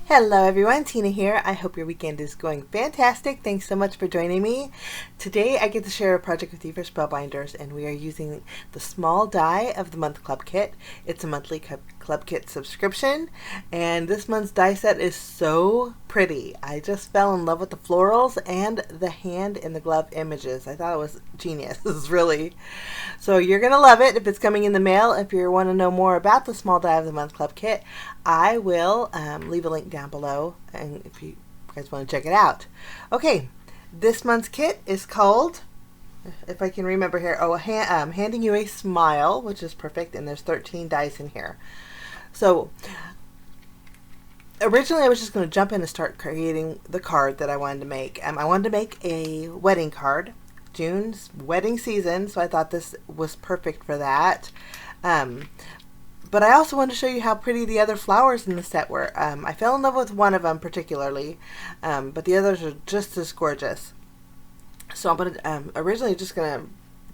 Hello everyone, Tina here. I hope your weekend is going fantastic. Thanks so much for joining me. Today I get to share a project with you for Spellbinders, and we are using the small die of the month club kit. It's a monthly club kit subscription, and this month's die set is so pretty. I just fell in love with the florals and the hand and the glove images. I thought it was genius. This is really... So you're going to love it if it's coming in the mail. If you want to know more about the small die of the month club kit, I will leave a link down below, and if you guys want to check it out. Okay, this month's kit is called, if I can remember here, Handing You a Smile, which is perfect, and there's 13 dice in here. So originally I was just going to jump in and start creating the card that I wanted to make. I wanted to make a wedding card. June's wedding season, so I thought this was perfect for that. But I also wanted to show you how pretty the other flowers in the set were. I fell in love with one of them particularly, but the others are just as gorgeous. So I'm gonna originally just gonna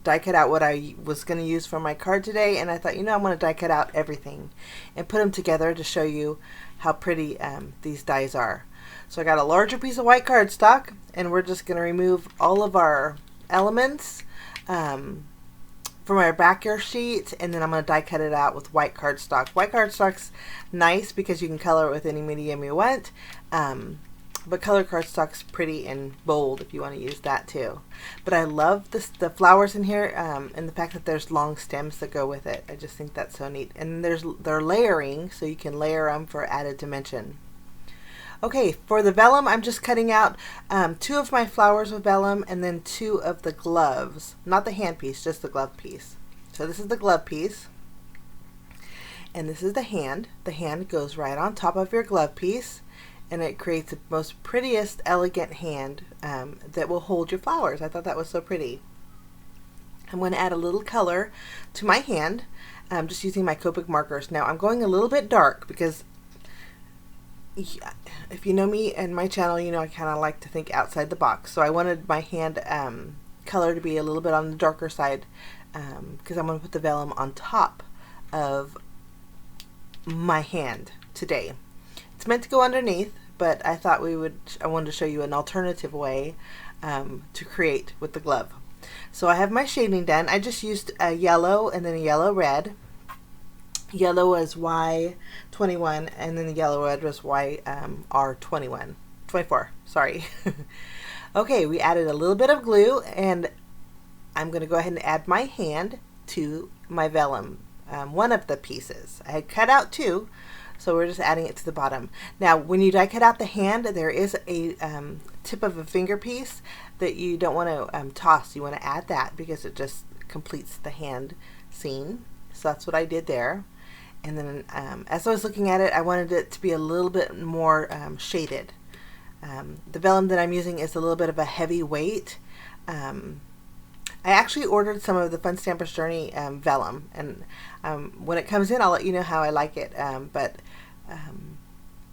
die cut out what I was gonna use for my card today, and I thought, you know, I'm gonna die cut out everything and put them together to show you how pretty these dies are. So I got a larger piece of white cardstock, and we're just gonna remove all of our elements from our backer sheet, and then I'm going to die cut it out with white cardstock. White cardstock's nice because you can color it with any medium you want, but color cardstock's pretty and bold if you want to use that too. But I love the flowers in here, and the fact that there's long stems that go with it. I just think that's so neat. And they're layering, so you can layer them for added dimension. Okay, for the vellum, I'm just cutting out 2 of my flowers with vellum and then 2 of the gloves. Not the hand piece, just the glove piece. So this is the glove piece. And this is the hand. The hand goes right on top of your glove piece, and it creates the most prettiest, elegant hand that will hold your flowers. I thought that was so pretty. I'm going to add a little color to my hand, just using my Copic markers. Now I'm going a little bit dark because if you know me and my channel, you know I kind of like to think outside the box. So I wanted my hand color to be a little bit on the darker side, because I'm going to put the vellum on top of my hand today. It's meant to go underneath, but I thought I wanted to show you an alternative way to create with the glove. So I have my shading done. I just used a yellow and then a yellow red. Yellow was Y21, and then the yellow red was YR21. 24, sorry. Okay, we added a little bit of glue, and I'm going to go ahead and add my hand to my vellum, one of the pieces. I had cut out 2, so we're just adding it to the bottom. Now, when you die cut out the hand, there is a tip of a finger piece that you don't want to toss. You want to add that because it just completes the hand scene. So that's what I did there. And then as I was looking at it, I wanted it to be a little bit more shaded. The vellum that I'm using is a little bit of a heavy weight. I actually ordered some of the Fun Stamper's Journey vellum, and when it comes in, I'll let you know how I like it. But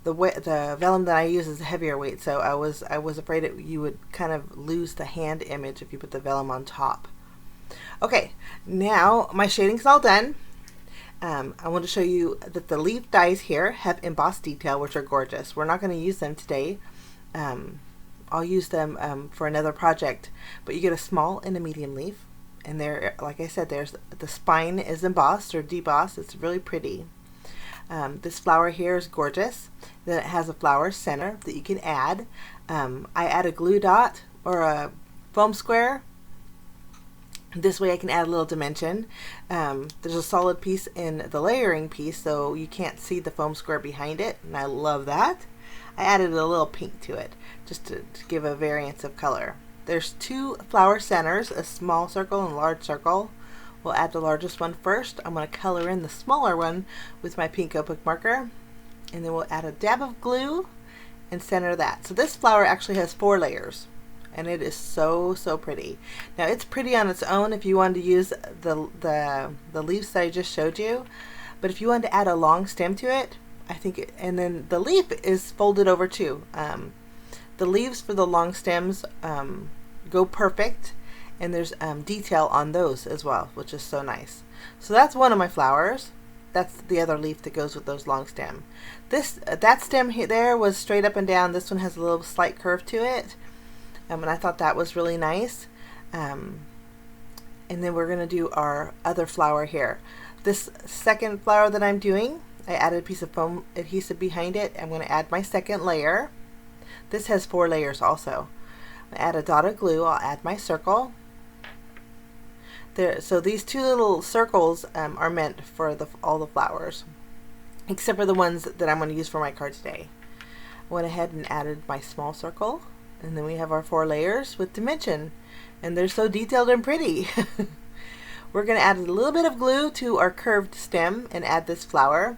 the vellum that I use is a heavier weight, so I was afraid you would kind of lose the hand image if you put the vellum on top. Okay, now my shading's all done. I want to show you that the leaf dies here have embossed detail, which are gorgeous. We're not going to use them today. I'll use them for another project, but you get a small and a medium leaf, and there, like I said, there's the spine is embossed or debossed. It's really pretty. This flower here is gorgeous. Then it has a flower center that you can add. I add a glue dot or a foam square. This way I can add a little dimension. There's a solid piece in the layering piece, so you can't see the foam square behind it, and I love that. I added a little pink to it just to give a variance of color. There's 2 flower centers, a small circle and a large circle. We'll add the largest one first. I'm going to color in the smaller one with my pink Copic marker, and then we'll add a dab of glue and center that. So this flower actually has 4 layers. And it is so pretty. Now it's pretty on its own if you wanted to use the leaves that I just showed you, but if you wanted to add a long stem to it, I think and then the leaf is folded over too. The leaves for the long stems go perfect, and there's detail on those as well, which is so nice. So that's one of my flowers. that's the other leaf that goes with those long stem. That stem there was straight up and down. This one has a little slight curve to it, and I thought that was really nice. And then we're going to do our other flower here. This second flower that I'm doing, I added a piece of foam adhesive behind it. I'm going to add my second layer. This has 4 layers also. I'm going to add a dot of glue. I'll add my circle. There, so these 2 little circles are meant for all the flowers, except for the ones that I'm going to use for my card today. I went ahead and added my small circle, and then we have our 4 layers with dimension, and they're so detailed and pretty. We're going to add a little bit of glue to our curved stem and add this flower.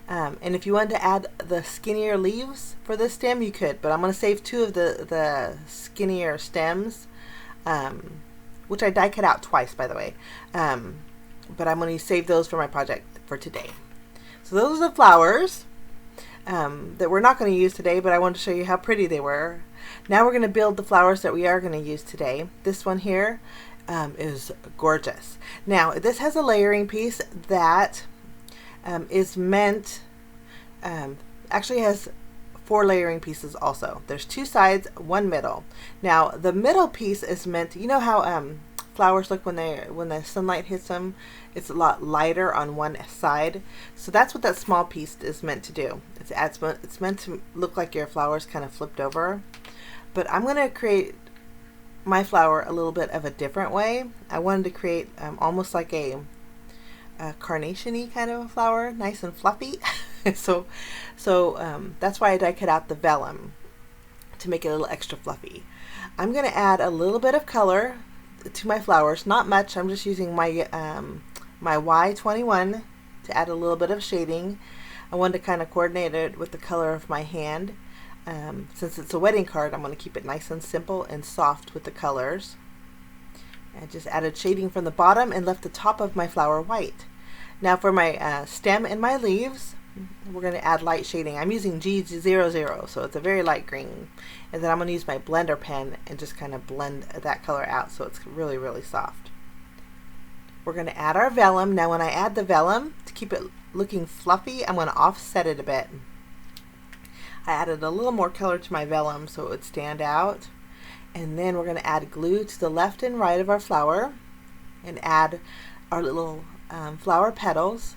And if you wanted to add the skinnier leaves for this stem, you could, but I'm going to save 2 of the skinnier stems, which I die cut out twice, by the way. But I'm going to save those for my project for today. So those are the flowers that we're not going to use today, but I wanted to show you how pretty they were. Now we're going to build the flowers that we are going to use today. This one here is gorgeous. Now this has a layering piece that is meant, actually has 4 layering pieces also. There's 2 sides, 1 middle. Now the middle piece is meant, you know how flowers look when the sunlight hits them, it's a lot lighter on one side. So that's what that small piece is meant to do. It's meant to look like your flowers kind of flipped over. But I'm going to create my flower a little bit of a different way. I wanted to create almost like a carnation-y kind of a flower, nice and fluffy. so that's why I die cut out the vellum to make it a little extra fluffy. I'm going to add a little bit of color to my flowers, not much. I'm just using my my Y21 to add a little bit of shading. I wanted to kind of coordinate it with the color of my hand. Since it's a wedding card, I'm going to keep it nice and simple and soft with the colors. I just added shading from the bottom and left the top of my flower white. Now for my stem and my leaves, we're going to add light shading. I'm using G00, so it's a very light green. And then I'm going to use my blender pen and just kind of blend that color out so it's really, really soft. We're going to add our vellum. Now when I add the vellum, to keep it looking fluffy, I'm going to offset it a bit. I added a little more color to my vellum so it would stand out. And then we're going to add glue to the left and right of our flower and add our little flower petals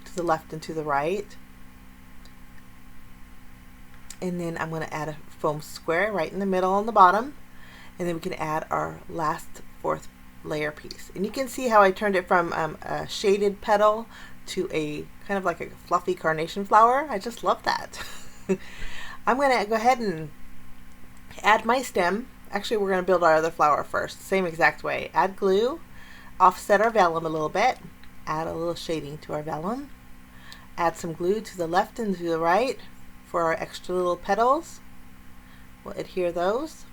to the left and to the right. And then I'm going to add a foam square right in the middle on the bottom, and then we can add our last 4th layer piece. And you can see how I turned it from a shaded petal to a kind of like a fluffy carnation flower. I just love that. I'm going to go ahead and add my stem. Actually, we're going to build our other flower first, same exact way. Add glue, offset our vellum a little bit, add a little shading to our vellum, add some glue to the left and to the right for our extra little petals. We'll adhere those.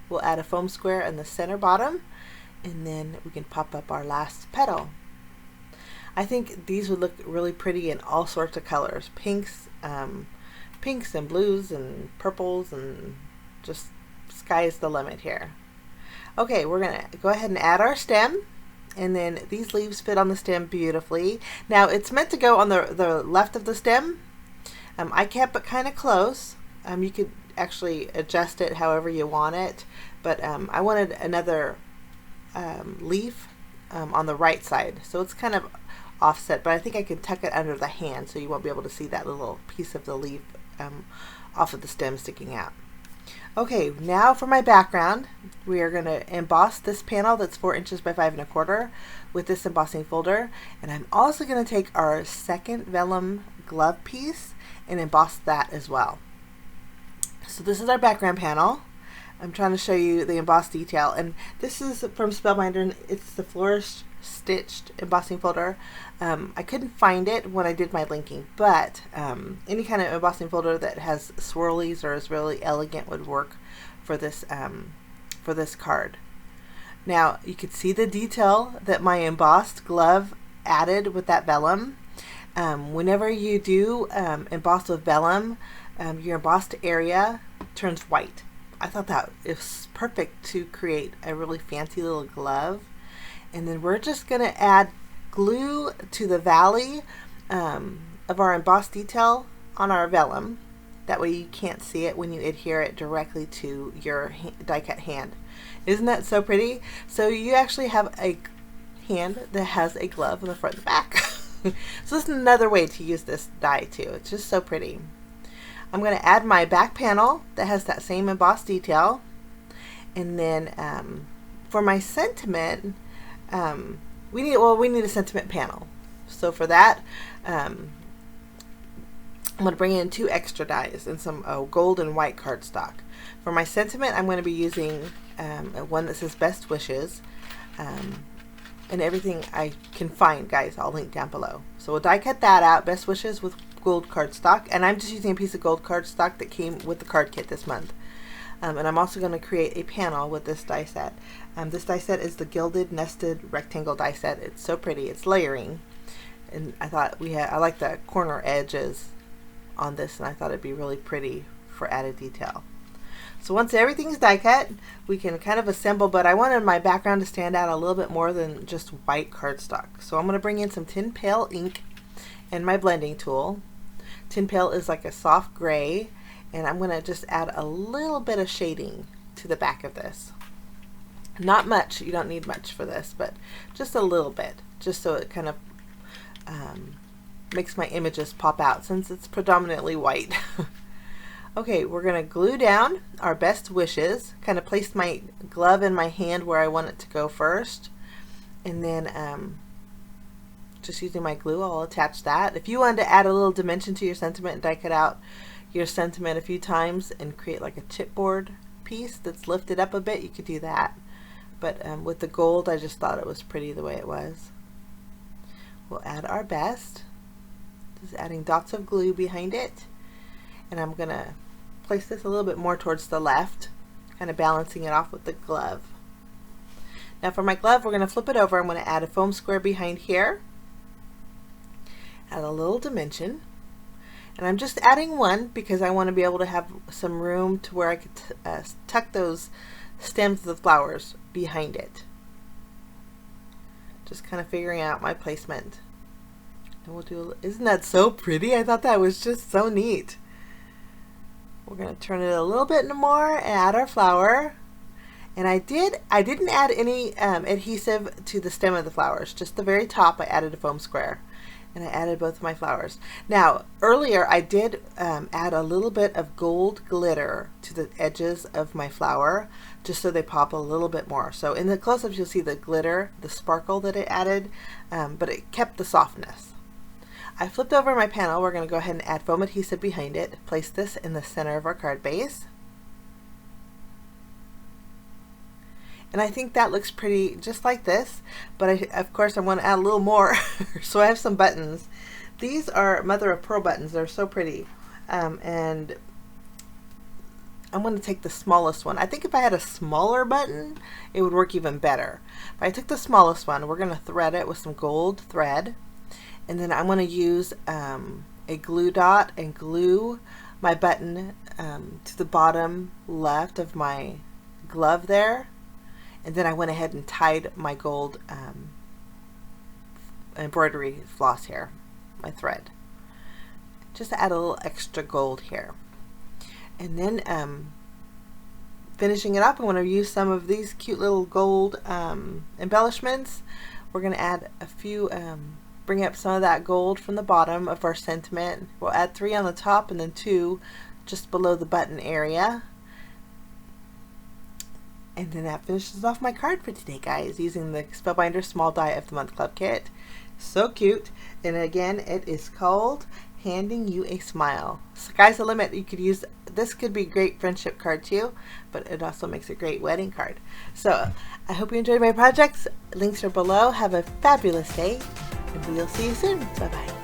We'll add a foam square in the center bottom, and then we can pop up our last petal. I think these would look really pretty in all sorts of colors, pinks and blues and purples, and just sky's the limit here. Okay, we're going to go ahead and add our stem, and then these leaves fit on the stem beautifully. Now it's meant to go on the left of the stem. I kept it kind of close. You could actually adjust it however you want it, but I wanted another leaf on the right side, so it's kind of offset, but I think I can tuck it under the hand so you won't be able to see that little piece of the leaf off of the stem sticking out. Okay, now for my background, we are going to emboss this panel that's 4 inches by 5 1/4 with this embossing folder, and I'm also going to take our second vellum glove piece and emboss that as well. So this is our background panel. I'm trying to show you the embossed detail, and this is from Spellbinders. It's the Flourish Stitched embossing folder. I couldn't find it when I did my linking, but any kind of embossing folder that has swirlies or is really elegant would work for this card. Now you can see the detail that my embossed glove added with that vellum. Whenever you do emboss with vellum, your embossed area turns white. I thought that is perfect to create a really fancy little glove. And then we're just going to add glue to the valley of our embossed detail on our vellum. That way you can't see it when you adhere it directly to your die cut hand. Isn't that so pretty? So you actually have a hand that has a glove in the front and the back. So this is another way to use this die too. It's just so pretty. I'm going to add my back panel that has that same embossed detail. And then for my sentiment, we need a sentiment panel. So for that, I'm going to bring in 2 extra dies and some gold and white cardstock. For my sentiment, I'm going to be using one that says Best Wishes. And everything I can find, guys, I'll link down below. So we'll die cut that out, Best Wishes with gold cardstock. And I'm just using a piece of gold cardstock that came with the card kit this month. And I'm also going to create a panel with this die set. This die set is the Gilded Nested Rectangle die set. It's so pretty. It's layering. And I thought I like the corner edges on this, and I thought it'd be really pretty for added detail. So once everything's die cut, we can kind of assemble, but I wanted my background to stand out a little bit more than just white cardstock. So I'm going to bring in some tin pail ink and my blending tool. Tin pail is like a soft gray, and I'm going to just add a little bit of shading to the back of this. Not much, you don't need much for this, but just a little bit, just so it kind of makes my images pop out since it's predominantly white. Okay, we're going to glue down our Best Wishes, kind of place my glove in my hand where I want it to go first, and then just using my glue, I'll attach that. If you wanted to add a little dimension to your sentiment and die cut out your sentiment a few times and create like a chipboard piece that's lifted up a bit, you could do that. But with the gold, I just thought it was pretty the way it was. We'll add our best, just adding dots of glue behind it. And I'm going to place this a little bit more towards the left, kind of balancing it off with the glove. Now for my glove, we're going to flip it over. I'm going to add a foam square behind here, add a little dimension, and I'm just adding one because I want to be able to have some room to where I could tuck those stems of the flowers behind it. Just kind of figuring out my placement. And we'll do, isn't that so pretty? I thought that was just so neat. We're going to turn it a little bit more and add our flower. And I didn't add any adhesive to the stem of the flowers, just the very top I added a foam square. And I added both of my flowers. Now, earlier I did add a little bit of gold glitter to the edges of my flower, just so they pop a little bit more. So in the close-ups you'll see the glitter, the sparkle that it added, but it kept the softness. I flipped over my panel. We're going to go ahead and add foam adhesive behind it. Place this in the center of our card base. And I think that looks pretty just like this, but of course I want to add a little more. So I have some buttons. These are mother of pearl buttons. They're so pretty. And I'm going to take the smallest one. I think if I had a smaller button, it would work even better. But I took the smallest one. We're going to thread it with some gold thread. And then I'm going to use a glue dot and glue my button to the bottom left of my glove there. And then I went ahead and tied my gold embroidery floss here, my thread, just to add a little extra gold here. And then finishing it up, I'm going to use some of these cute little gold embellishments. We're going to add a few, bring up some of that gold from the bottom of our sentiment. We'll add 3 on the top and then 2 just below the button area. And then that finishes off my card for today, guys, using the Spellbinders Small Die of the Month Club Kit. So cute. And again, it is called Handing You a Smile. Sky's the limit. You could use, this could be a great friendship card too, but it also makes a great wedding card. So I hope you enjoyed my projects. Links are below. Have a fabulous day, and we'll see you soon. Bye-bye.